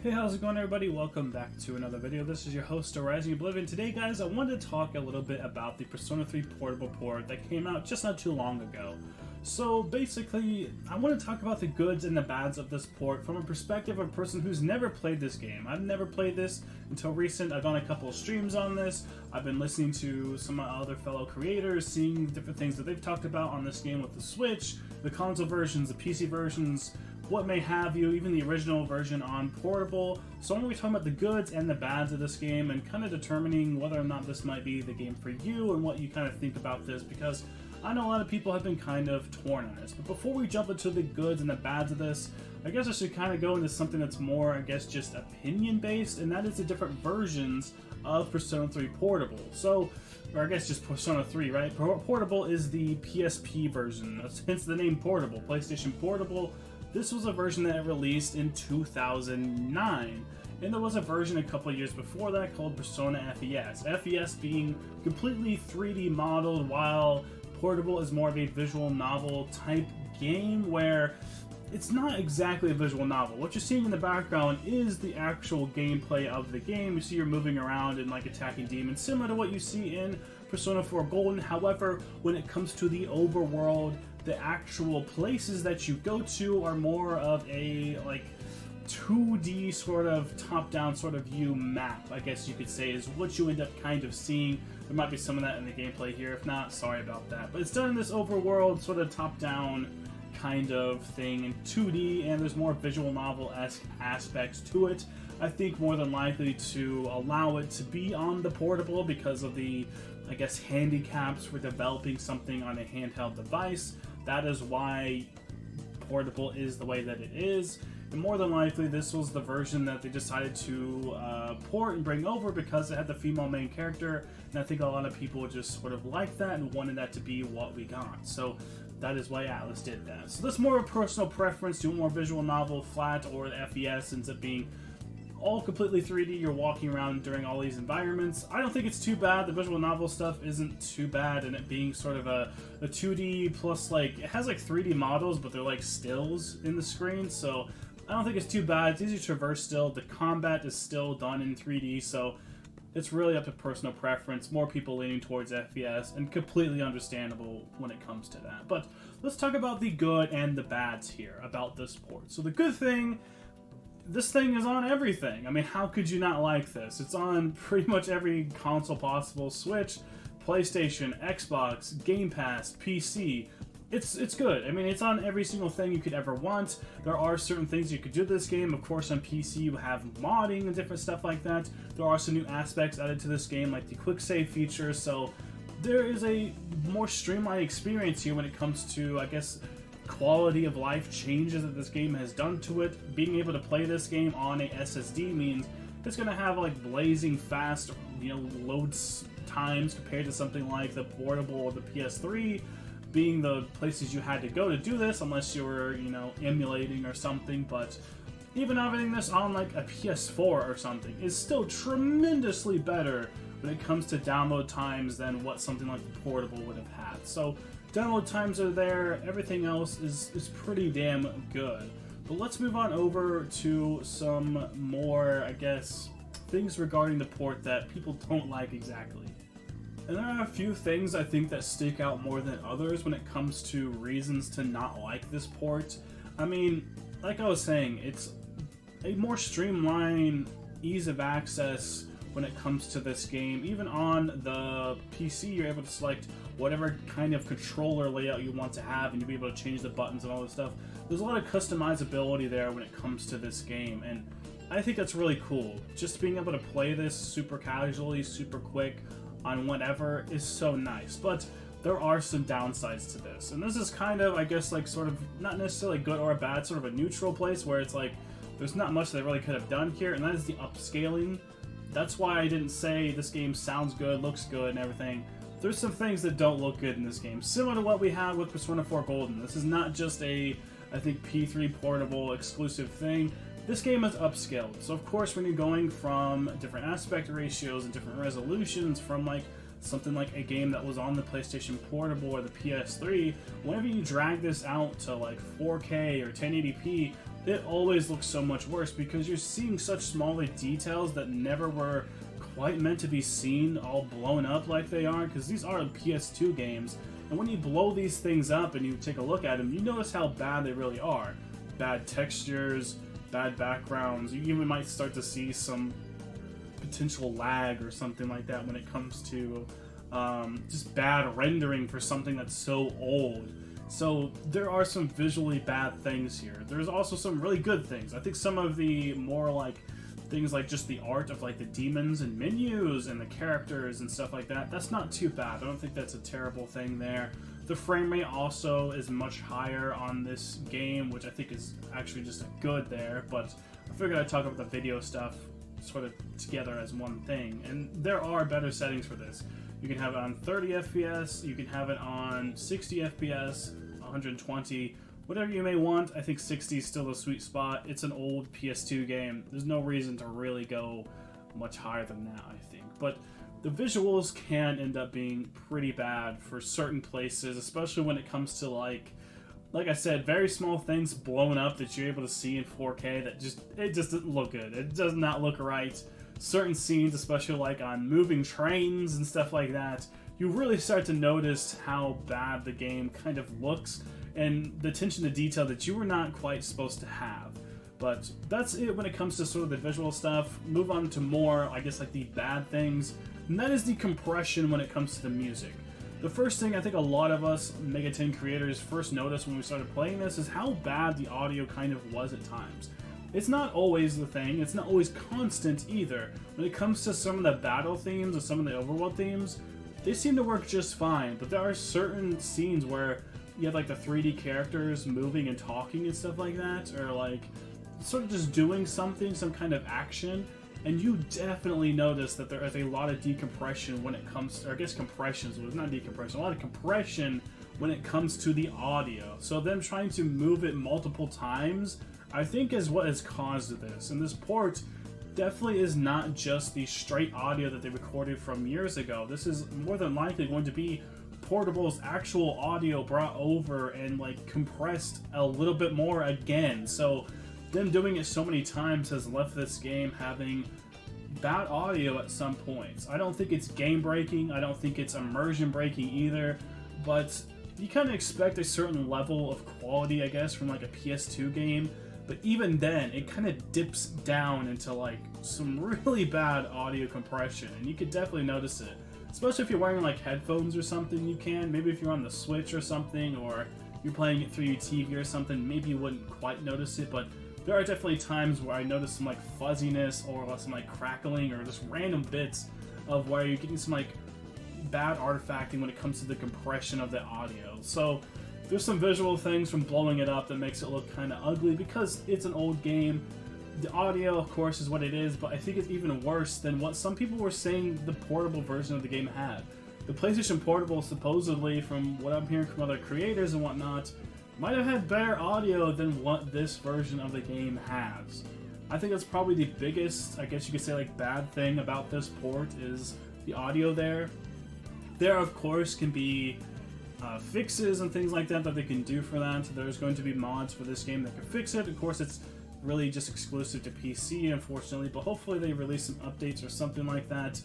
Hey, how's it going, everybody? Welcome back to another video. This is your host, Rising Oblivion. Today, guys, I wanted to talk a little bit about the Persona 3 portable port that came out just not too long ago. So basically, I want to talk about the goods and the bads of this port from a perspective of a person who's never played this game. I've never played this until recent. I've done a couple of streams on this. I've been listening to some of my other fellow creators, seeing different things that they've talked about on this game with the Switch, the console versions, the PC versions, what may have you, even the original version on portable. So I'm going to be talking about the goods and the bads of this game and kind of determining whether or not this might be the game for you and what you kind of think about this, because I know a lot of people have been kind of torn on this. But before we jump into the goods and the bads of this, I guess I should kind of go into something that's more, I guess, just opinion based, and that is the different versions of Persona 3 Portable. So, or I guess just Persona 3, right? Portable is the PSP version, hence the name Portable, PlayStation Portable. This was a version that released in 2009, and there was a version a couple years before that called Persona FES. FES being completely 3D modeled, while Portable is more of a visual novel type game where it's not exactly a visual novel. What you're seeing in the background is the actual gameplay of the game. You see you're moving around and like attacking demons, similar to what you see in Persona 4 Golden. However, when it comes to the overworld, the actual places that you go to are more of a like 2D sort of top-down sort of view map, I guess you could say, is what you end up kind of seeing. There might be some of that in the gameplay here. If not, sorry about that. But it's done in this overworld sort of top-down kind of thing in 2D, and there's more visual novel-esque aspects to it. I think more than likely to allow it to be on the portable because of the, I guess, handicaps for developing something on a handheld device. That is why portable is the way that it is. And more than likely, this was the version that they decided to port and bring over because it had the female main character, and I think a lot of people just sort of liked that and wanted that to be what we got. So that is why ATLUS did that. So that's more of a personal preference, do more visual novel, flat, or the FES ends up being all completely 3D. You're walking around during all these environments. I don't think it's too bad. The visual novel stuff isn't too bad, and it being sort of a 2D plus, like, it has like 3D models, but they're like stills in the screen, so I don't think it's too bad. It's easy to traverse still. The combat is still done in 3D, so it's really up to personal preference. More people leaning towards FES, and completely understandable when it comes to that. But let's talk about the good and the bads here about this port. So the good thing, this thing is on everything. I mean, how could you not like this? It's on pretty much every console possible. Switch, PlayStation, Xbox, Game Pass, PC. It's good. I mean, it's on every single thing you could ever want. There are certain things you could do to this game. Of course, on PC, you have modding and different stuff like that. There are some new aspects added to this game, like the quick save feature. So there is a more streamlined experience here when it comes to, I guess, quality of life changes that this game has done to it. Being able to play this game on a SSD means it's going to have like blazing fast, load times compared to something like the portable or the PS3, being the places you had to go to do this, unless you were, emulating or something. But even having this on like a PS4 or something is still tremendously better when it comes to download times than what something like the portable would have had. So download times are there, everything else is pretty damn good. But let's move on over to some more, I guess, things regarding the port that people don't like exactly. And there are a few things I think that stick out more than others when it comes to reasons to not like this port. I mean, like I was saying, it's a more streamlined, ease of access when it comes to this game. Even on the PC, you're able to select whatever kind of controller layout you want to have, and you'll be able to change the buttons and all this stuff. There's a lot of customizability there when it comes to this game, and I think that's really cool. Just being able to play this super casually, super quick, on whatever is so nice. But there are some downsides to this, and this is kind of, I guess, like sort of not necessarily good or bad, sort of a neutral place where it's like there's not much they really could have done here, and that is the upscaling. That's why I didn't say this game sounds good, looks good, and everything. There's some things that don't look good in this game, similar to what we had with Persona 4 Golden. This is not just a, I think, P3 portable exclusive thing. This game is upscaled, so of course when you're going from different aspect ratios and different resolutions from like something like a game that was on the PlayStation Portable or the PS3, whenever you drag this out to like 4K or 1080p, it always looks so much worse because you're seeing such smaller details that never were quite meant to be seen all blown up like they are, because these are PS2 games, and when you blow these things up and you take a look at them, you notice how bad they really are. Bad textures, bad backgrounds, you even might start to see some potential lag or something like that when it comes to just bad rendering for something that's so old. So there are some visually bad things here. There's also some really good things. I think some of the more like things like just the art of like the demons and menus and the characters and stuff like that, that's not too bad. I don't think that's a terrible thing there. The frame rate also is much higher on this game, which I think is actually just good there, but I figured I'd talk about the video stuff sort of together as one thing. And there are better settings for this. You can have it on 30 FPS, you can have it on 60 FPS, 120, whatever you may want. I think 60 is still a sweet spot. It's an old PS2 game. There's no reason to really go much higher than that, I think. But the visuals can end up being pretty bad for certain places, especially when it comes to like I said, very small things blown up that you're able to see in 4K that it just doesn't look good. It does not look right. Certain scenes, especially like on moving trains and stuff like that, you really start to notice how bad the game kind of looks and the attention to detail that you were not quite supposed to have. But that's it when it comes to sort of the visual stuff. Move on to more, I guess, like the bad things, and that is the compression when it comes to the music. The first thing I think a lot of us Mega 10 creators first noticed when we started playing this is how bad the audio kind of was at times. It's not always the thing, it's not always constant either. When it comes to some of the battle themes or some of the overworld themes, they seem to work just fine, but there are certain scenes where you have like the 3D characters moving and talking and stuff like that, or like sort of just doing something, some kind of action, and you definitely notice that there is a lot of decompression when it comes to, or I guess compressions, well, not decompression, a lot of compression when it comes to the audio. So them trying to move it multiple times, I think, is what has caused this. And this port definitely is not just the straight audio that they recorded from years ago. This is more than likely going to be Portable's actual audio brought over and like compressed a little bit more again. So them doing it so many times has left this game having bad audio at some points. I don't think it's game breaking, I don't think it's immersion breaking either, but you kind of expect a certain level of quality, I guess, from like a PS2 game. But even then, it kind of dips down into like some really bad audio compression, and you could definitely notice it. Especially if you're wearing like headphones or something, you can. Maybe if you're on the Switch or something, or you're playing it through your TV or something, maybe you wouldn't quite notice it, but there are definitely times where I notice some like fuzziness or some like crackling or just random bits of where you're getting some like bad artifacting when it comes to the compression of the audio. So there's some visual things from blowing it up that makes it look kind of ugly because it's an old game. The audio, of course, is what it is, but I think it's even worse than what some people were saying the portable version of the game had. The PlayStation Portable, supposedly, from what I'm hearing from other creators and whatnot, might have had better audio than what this version of the game has. I think that's probably the biggest, I guess you could say, like, bad thing about this port is the audio there. There, of course, can be fixes and things like that that they can do for that. There's going to be mods for this game that can fix it. Of course, it's really just exclusive to PC, unfortunately, but hopefully they release some updates or something like that.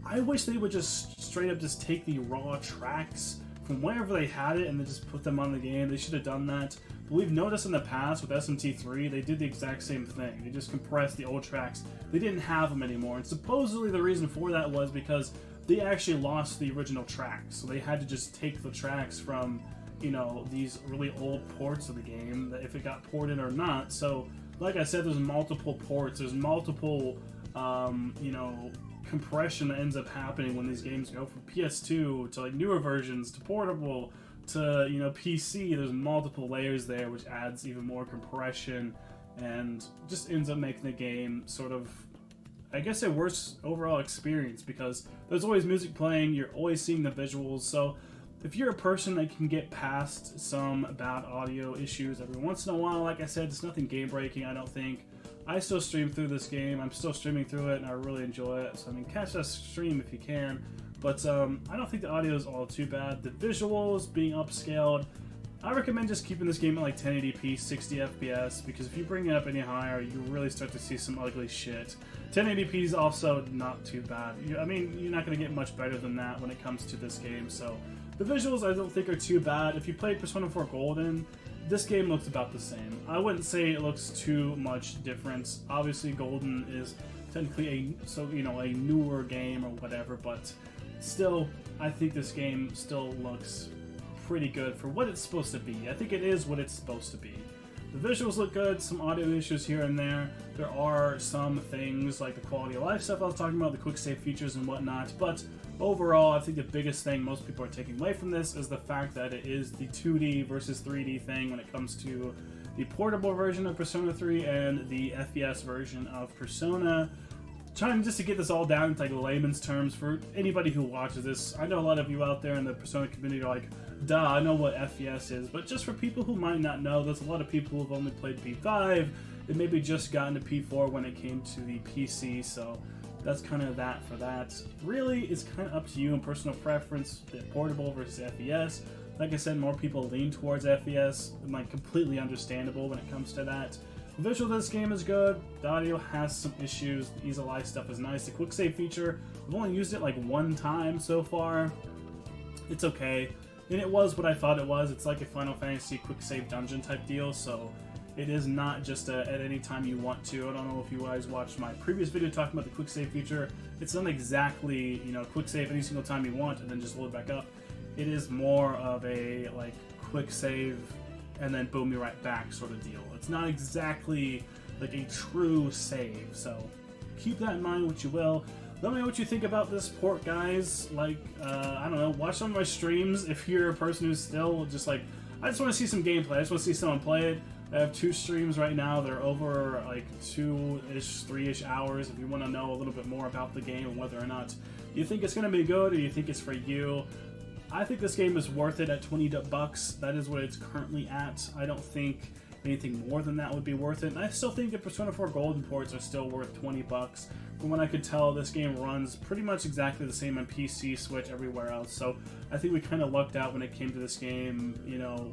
I wish they would just straight up just take the raw tracks from wherever they had it and then just put them on the game. They should have done that. But we've noticed in the past with SMT3, they did the exact same thing. They just compressed the old tracks. They didn't have them anymore, and supposedly the reason for that was because they actually lost the original tracks, so they had to just take the tracks from, you know, these really old ports of the game, that if it got ported or not. So, like I said, there's multiple ports, there's multiple, you know, compression that ends up happening when these games go from PS2 to like newer versions to portable to, you know, PC. There's multiple layers there, which adds even more compression and just ends up making the game sort of, I guess, a worse overall experience because there's always music playing, you're always seeing the visuals. So if you're a person that can get past some bad audio issues every once in a while, like I said, it's nothing game breaking, I don't think. I still stream through this game, I'm still streaming through it, and I really enjoy it. So I mean, catch that stream if you can. But I don't think the audio is all too bad. The visuals being upscaled, I recommend just keeping this game at like 1080p, 60 FPS, because if you bring it up any higher, you really start to see some ugly shit. 1080p is also not too bad. I mean, you're not going to get much better than that when it comes to this game, so the visuals I don't think are too bad. If you played Persona 4 Golden, this game looks about the same. I wouldn't say it looks too much different. Obviously, Golden is technically a newer game or whatever, but still, I think this game still looks pretty good for what it's supposed to be. I think it is what it's supposed to be. The visuals look good, some audio issues here and there. There are some things like the quality of life stuff I was talking about, the quick save features and whatnot, but overall, I think the biggest thing most people are taking away from this is the fact that it is the 2D versus 3D thing when it comes to the portable version of Persona 3 and the FPS version of Persona. Trying just to get this all down into like layman's terms for anybody who watches this. I know a lot of you out there in the Persona community are like, duh, I know what FPS is, but just for people who might not know, there's a lot of people who've only played P5 and maybe just gotten to P4 when it came to the PC, so that's kind of that for that. Really, it's kind of up to you and personal preference, the portable versus FPS. Like I said, more people lean towards FPS, and like completely understandable when it comes to that. The visual of this game is good, the audio has some issues, the ease of life stuff is nice, the quick save feature, I've only used it like one time so far. It's okay, and it was what I thought it was. It's like a Final Fantasy quick save dungeon type deal, so it is not just at any time you want to. I don't know if you guys watched my previous video talking about the quick save feature. It's not exactly, quick save any single time you want and then just load back up. It is more of a like quick save and then boom, you're right back sort of deal. It's not exactly like a true save, so keep that in mind what you will. Let me know what you think about this port, guys. Like, I don't know, watch some of my streams if you're a person who's still just like, I just want to see some gameplay, I just want to see someone play it. I have 2 streams right now. They're over like 2-ish, 3-ish hours. If you want to know a little bit more about the game and whether or not you think it's going to be good or you think it's for you, I think this game is worth it at $20. That is what it's currently at. I don't think anything more than that would be worth it. And I still think the Persona 4 Golden ports are still worth $20. From what I could tell, this game runs pretty much exactly the same on PC, Switch, everywhere else. So I think we kind of lucked out when it came to this game,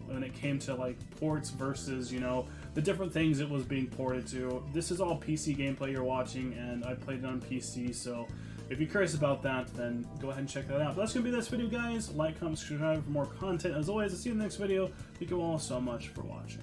when it came to like ports versus, the different things it was being ported to. This is all PC gameplay you're watching, and I played it on PC, so if you're curious about that, then go ahead and check that out. But that's going to be this video, guys. Like, comment, subscribe for more content. As always, I'll see you in the next video. Thank you all so much for watching.